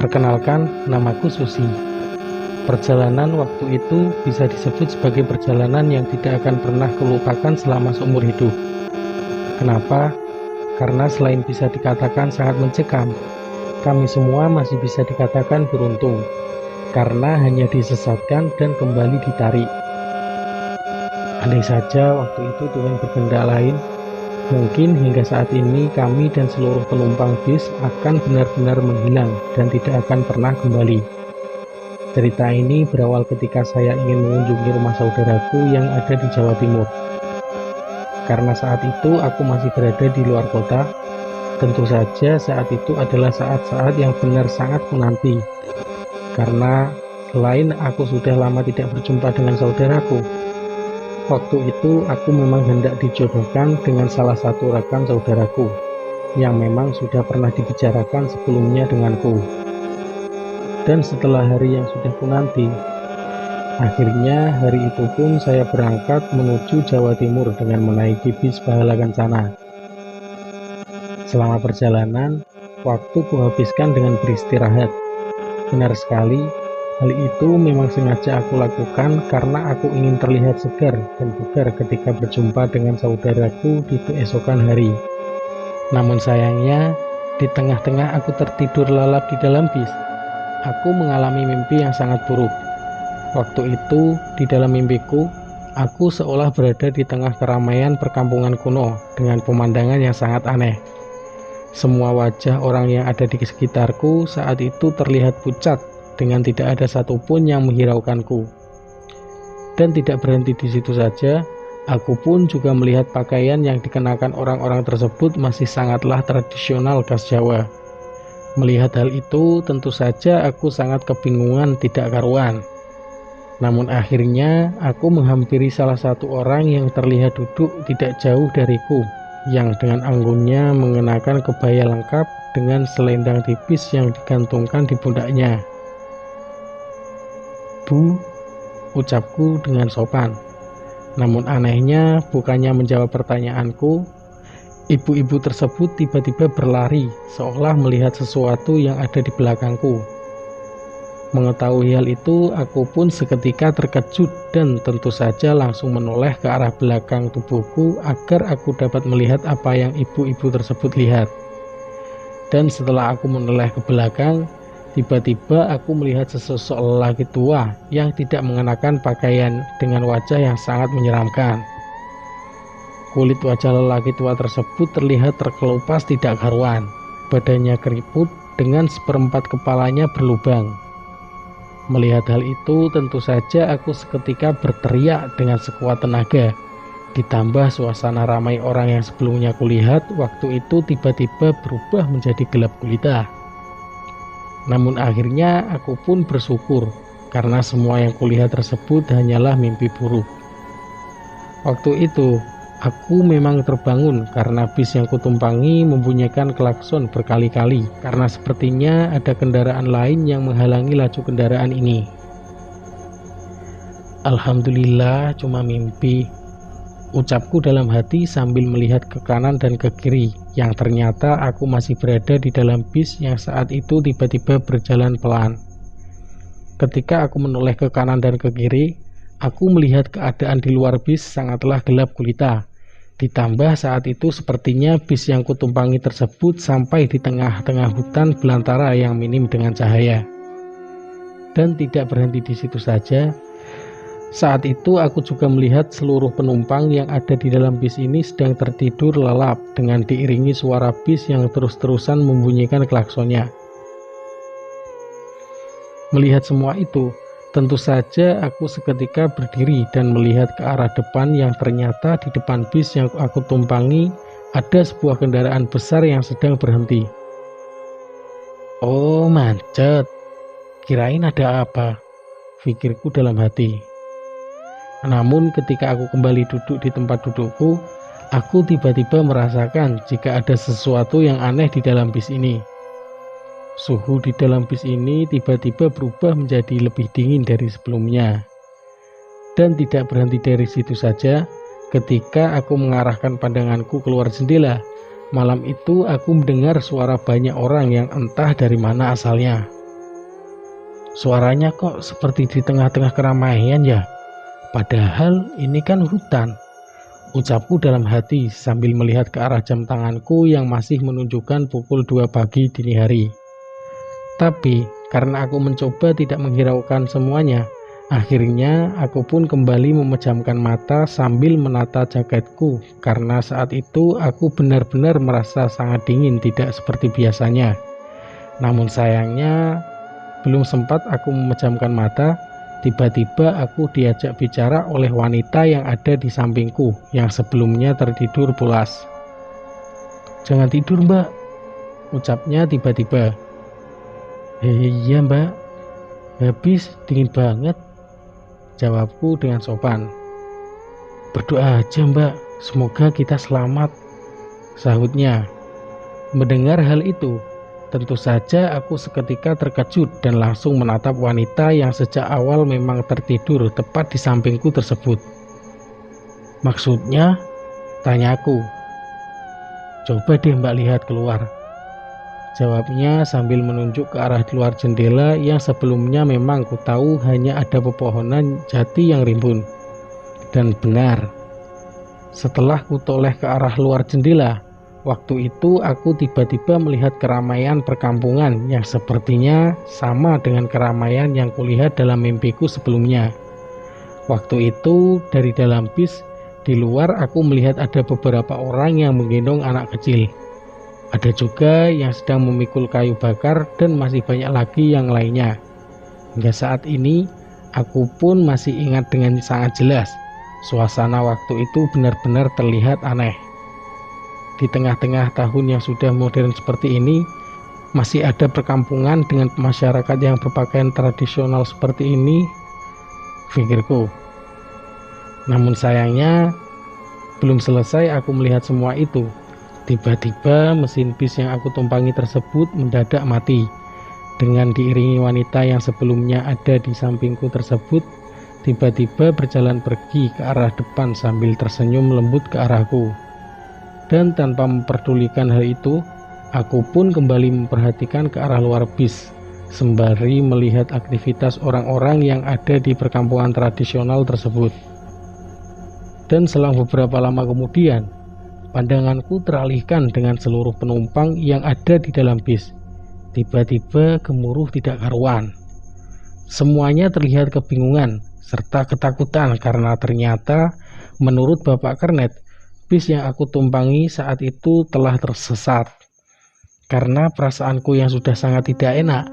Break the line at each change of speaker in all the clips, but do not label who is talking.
Perkenalkan, namaku Susi. Perjalanan waktu itu bisa disebut sebagai perjalanan yang tidak akan pernah kulupakan selama seumur hidup. Kenapa? Karena selain bisa dikatakan sangat mencekam, kami semua masih bisa dikatakan beruntung, karena hanya disesatkan dan kembali ditarik. Andai saja waktu itu Tuhan berkehendak lain, mungkin hingga saat ini kami dan seluruh penumpang bis akan benar-benar menghilang dan tidak akan pernah kembali. Cerita ini berawal ketika saya ingin mengunjungi rumah saudaraku yang ada di Jawa Timur. Karena saat itu aku masih berada di luar kota, tentu saja saat itu adalah saat-saat yang benar sangat menanti. Karena selain aku sudah lama tidak berjumpa dengan saudaraku, waktu itu aku memang hendak dijodohkan dengan salah satu rekan saudaraku yang memang sudah pernah dibicarakan sebelumnya denganku. Dan setelah hari yang sudah kunanti, akhirnya hari itu pun saya berangkat menuju Jawa Timur dengan menaiki bis Bahala Kencana. Selama perjalanan, waktu kuhabiskan dengan beristirahat. Benar sekali, hal itu memang sengaja aku lakukan karena aku ingin terlihat segar dan bugar ketika berjumpa dengan saudaraku di keesokan hari. Namun sayangnya, di tengah-tengah aku tertidur lelap di dalam bis, aku mengalami mimpi yang sangat buruk. Waktu itu, di dalam mimpiku, aku seolah berada di tengah keramaian perkampungan kuno dengan pemandangan yang sangat aneh. Semua wajah orang yang ada di sekitarku saat itu terlihat pucat dengan tidak ada satupun yang menghiraukanku. Dan tidak berhenti di situ saja, aku pun juga melihat pakaian yang dikenakan orang-orang tersebut masih sangatlah tradisional khas Jawa. Melihat hal itu, tentu saja aku sangat kebingungan tidak karuan. Namun akhirnya aku menghampiri salah satu orang yang terlihat duduk tidak jauh dariku, yang dengan anggunnya mengenakan kebaya lengkap dengan selendang tipis yang digantungkan di pundaknya. "Bu," ucapku dengan sopan. Namun anehnya, bukannya menjawab pertanyaanku, ibu-ibu tersebut tiba-tiba berlari seolah melihat sesuatu yang ada di belakangku. Mengetahui hal itu, aku pun seketika terkejut dan tentu saja langsung menoleh ke arah belakang tubuhku agar aku dapat melihat apa yang ibu-ibu tersebut lihat. Dan setelah aku menoleh ke belakang, tiba-tiba aku melihat sesosok lelaki tua yang tidak mengenakan pakaian dengan wajah yang sangat menyeramkan. Kulit wajah lelaki tua tersebut terlihat terkelupas tidak karuan. Badannya keriput dengan seperempat kepalanya berlubang. Melihat hal itu, tentu saja aku seketika berteriak dengan sekuat tenaga. Ditambah suasana ramai orang yang sebelumnya kulihat waktu itu tiba-tiba berubah menjadi gelap gulita. Namun akhirnya aku pun bersyukur karena semua yang kulihat tersebut hanyalah mimpi buruk. Waktu itu, aku memang terbangun karena bis yang kutumpangi membunyikan klakson berkali-kali karena sepertinya ada kendaraan lain yang menghalangi laju kendaraan ini. "Alhamdulillah, cuma mimpi," ucapku dalam hati sambil melihat ke kanan dan ke kiri, yang ternyata aku masih berada di dalam bis yang saat itu tiba-tiba berjalan pelan. Ketika aku menoleh ke kanan dan ke kiri, aku melihat keadaan di luar bis sangatlah gelap gulita. Ditambah saat itu sepertinya bis yang kutumpangi tersebut sampai di tengah-tengah hutan belantara yang minim dengan cahaya. Dan tidak berhenti di situ saja, saat itu aku juga melihat seluruh penumpang yang ada di dalam bis ini sedang tertidur lelap dengan diiringi suara bis yang terus-terusan membunyikan klaksonnya. Melihat semua itu, tentu saja aku seketika berdiri dan melihat ke arah depan yang ternyata di depan bis yang aku tumpangi ada sebuah kendaraan besar yang sedang berhenti. "Oh, macet. Kirain ada apa?" pikirku dalam hati. Namun ketika aku kembali duduk di tempat dudukku, aku tiba-tiba merasakan jika ada sesuatu yang aneh di dalam bis ini. Suhu di dalam bis ini tiba-tiba berubah menjadi lebih dingin dari sebelumnya. Dan tidak berhenti dari situ saja, ketika aku mengarahkan pandanganku keluar jendela, malam itu aku mendengar suara banyak orang yang entah dari mana asalnya. Suaranya kok seperti di tengah-tengah keramaian ya? Padahal ini kan hutan. Ucapku dalam hati sambil melihat ke arah jam tanganku yang masih menunjukkan pukul 2 pagi dini hari. Tapi karena aku mencoba tidak menghiraukan semuanya, akhirnya aku pun kembali memejamkan mata sambil menata jaketku, karena saat itu aku benar-benar merasa sangat dingin, tidak seperti biasanya. Namun sayangnya belum sempat aku memejamkan mata, tiba-tiba aku diajak bicara oleh wanita yang ada di sampingku yang sebelumnya tertidur pulas. "Jangan tidur, Mbak," ucapnya tiba-tiba. "Iya, Mbak, habis dingin banget," jawabku dengan sopan. "Berdoa aja, Mbak, semoga kita selamat," sahutnya. Mendengar hal itu, tentu saja aku seketika terkejut dan langsung menatap wanita yang sejak awal memang tertidur tepat di sampingku tersebut. "Maksudnya?" tanyaku. "Coba deh Mbak lihat keluar," jawabnya sambil menunjuk ke arah luar jendela yang sebelumnya memang ku tahu hanya ada pepohonan jati yang rimbun. Dan benar, setelah ku toleh ke arah luar jendela, waktu itu aku tiba-tiba melihat keramaian perkampungan yang sepertinya sama dengan keramaian yang kulihat dalam mimpiku sebelumnya. Waktu itu dari dalam bis, di luar aku melihat ada beberapa orang yang menggendong anak kecil. Ada juga yang sedang memikul kayu bakar dan masih banyak lagi yang lainnya. Hingga saat ini, aku pun masih ingat dengan sangat jelas. Suasana waktu itu benar-benar terlihat aneh. Di tengah-tengah tahun yang sudah modern seperti ini, masih ada perkampungan dengan masyarakat yang berpakaian tradisional seperti ini, pikirku. Namun sayangnya, belum selesai aku melihat semua itu. Tiba-tiba mesin bis yang aku tumpangi tersebut mendadak mati. Dengan diiringi wanita yang sebelumnya ada di sampingku tersebut, tiba-tiba berjalan pergi ke arah depan sambil tersenyum lembut ke arahku. Dan tanpa memperdulikan hal itu, aku pun kembali memperhatikan ke arah luar bis, sembari melihat aktivitas orang-orang yang ada di perkampungan tradisional tersebut. Dan selang beberapa lama kemudian, pandanganku teralihkan dengan seluruh penumpang yang ada di dalam bis. Tiba-tiba gemuruh tidak karuan. Semuanya terlihat kebingungan serta ketakutan karena ternyata menurut Bapak Kernet, bis yang aku tumpangi saat itu telah tersesat. Karena perasaanku yang sudah sangat tidak enak,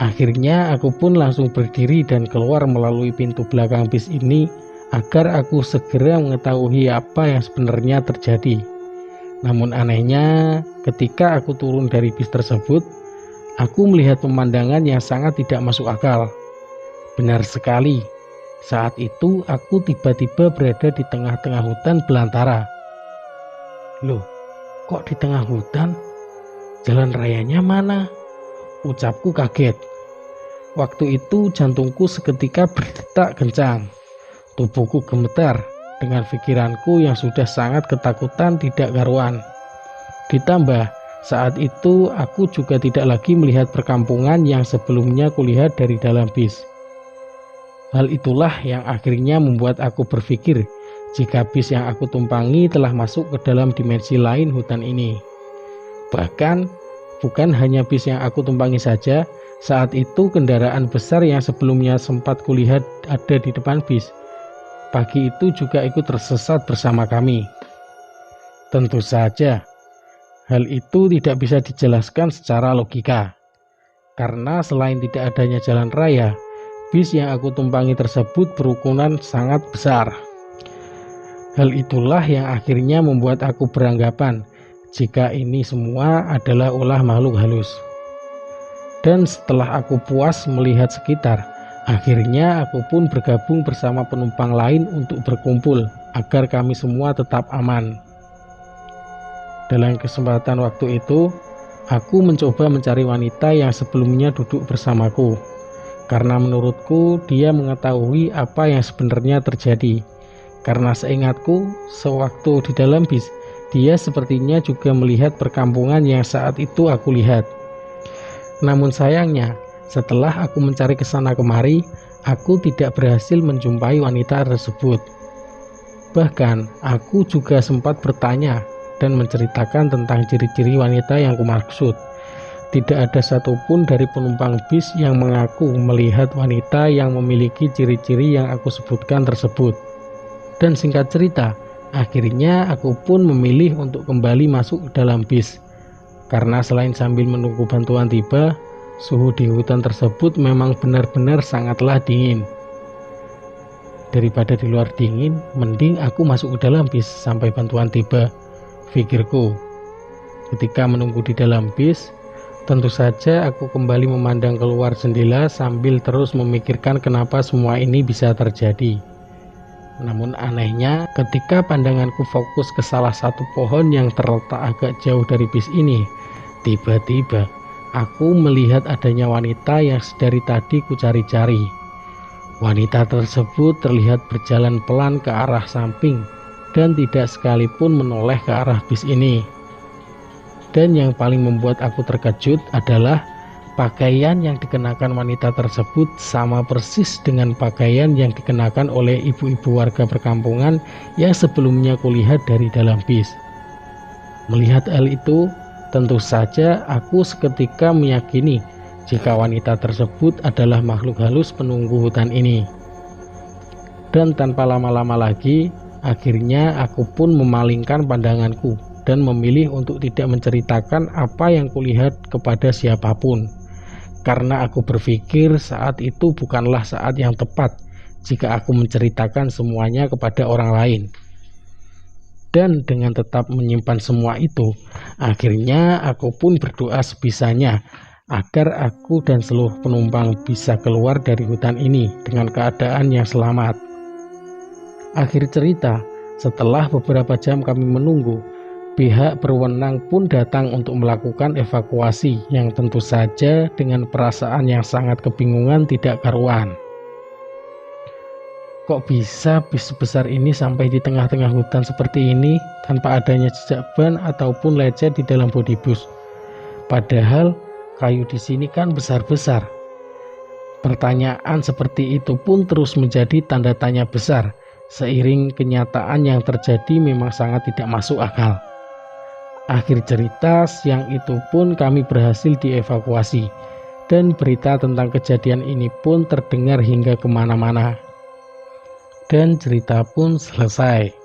akhirnya aku pun langsung berdiri dan keluar melalui pintu belakang bis ini agar aku segera mengetahui apa yang sebenarnya terjadi. Namun anehnya, ketika aku turun dari bis tersebut, aku melihat pemandangan yang sangat tidak masuk akal. Benar sekali, saat itu aku tiba-tiba berada di tengah-tengah hutan belantara. "Loh, kok di tengah hutan? Jalan rayanya mana?" ucapku kaget. Waktu itu jantungku seketika berdetak kencang. Tubuhku gemetar dengan pikiranku yang sudah sangat ketakutan tidak karuan. Ditambah saat itu aku juga tidak lagi melihat perkampungan yang sebelumnya kulihat dari dalam bis. Hal itulah yang akhirnya membuat aku berpikir jika bis yang aku tumpangi telah masuk ke dalam dimensi lain hutan ini. Bahkan bukan hanya bis yang aku tumpangi saja, saat itu kendaraan besar yang sebelumnya sempat kulihat ada di depan bis, pagi itu juga ikut tersesat bersama kami. Tentu saja, hal itu tidak bisa dijelaskan secara logika. Karena selain tidak adanya jalan raya, bis yang aku tumpangi tersebut berukuran sangat besar. Hal itulah yang akhirnya membuat aku beranggapan jika ini semua adalah ulah makhluk halus. Dan setelah aku puas melihat sekitar, akhirnya aku pun bergabung bersama penumpang lain untuk berkumpul agar kami semua tetap aman. Dalam kesempatan waktu itu, aku mencoba mencari wanita yang sebelumnya duduk bersamaku, karena menurutku dia mengetahui apa yang sebenarnya terjadi. Karena seingatku, sewaktu di dalam bis, dia sepertinya juga melihat perkampungan yang saat itu aku lihat. Namun sayangnya, Setelah aku mencari ke sana kemari, aku tidak berhasil menjumpai wanita tersebut. Bahkan, aku juga sempat bertanya dan menceritakan tentang ciri-ciri wanita yang kumaksud. Tidak ada satupun dari penumpang bis yang mengaku melihat wanita yang memiliki ciri-ciri yang aku sebutkan tersebut. Dan singkat cerita, akhirnya aku pun memilih untuk kembali masuk ke dalam bis. Karena selain sambil menunggu bantuan tiba, suhu di hutan tersebut memang benar-benar sangatlah dingin. Daripada di luar dingin, mending aku masuk ke dalam bis sampai bantuan tiba, pikirku. Ketika menunggu di dalam bis, tentu saja aku kembali memandang keluar jendela sambil terus memikirkan kenapa semua ini bisa terjadi. Namun anehnya, ketika pandanganku fokus ke salah satu pohon yang terletak agak jauh dari bis ini, tiba-tiba aku melihat adanya wanita yang sedari tadi kucari-cari. Wanita tersebut terlihat berjalan pelan ke arah samping dan tidak sekalipun menoleh ke arah bis ini. Dan yang paling membuat aku terkejut adalah pakaian yang dikenakan wanita tersebut sama persis dengan pakaian yang dikenakan oleh ibu-ibu warga perkampungan yang sebelumnya kulihat dari dalam bis. Melihat hal itu, tentu saja aku seketika meyakini jika wanita tersebut adalah makhluk halus penunggu hutan ini. Dan tanpa lama-lama lagi, akhirnya aku pun memalingkan pandanganku dan memilih untuk tidak menceritakan apa yang kulihat kepada siapapun. Karena aku berpikir saat itu bukanlah saat yang tepat jika aku menceritakan semuanya kepada orang lain. Dan dengan tetap menyimpan semua itu, akhirnya aku pun berdoa sebisanya agar aku dan seluruh penumpang bisa keluar dari hutan ini dengan keadaan yang selamat. Akhir cerita, setelah beberapa jam kami menunggu, pihak berwenang pun datang untuk melakukan evakuasi yang tentu saja dengan perasaan yang sangat kebingungan tidak karuan. Kok bisa bis sebesar ini sampai di tengah-tengah hutan seperti ini tanpa adanya jejak ban ataupun lecet di dalam bodi bus? Padahal kayu di sini kan besar-besar. Pertanyaan seperti itu pun terus menjadi tanda tanya besar seiring kenyataan yang terjadi memang sangat tidak masuk akal. Akhir cerita, siang itu pun kami berhasil dievakuasi dan berita tentang kejadian ini pun terdengar hingga kemana-mana. Dan cerita pun selesai.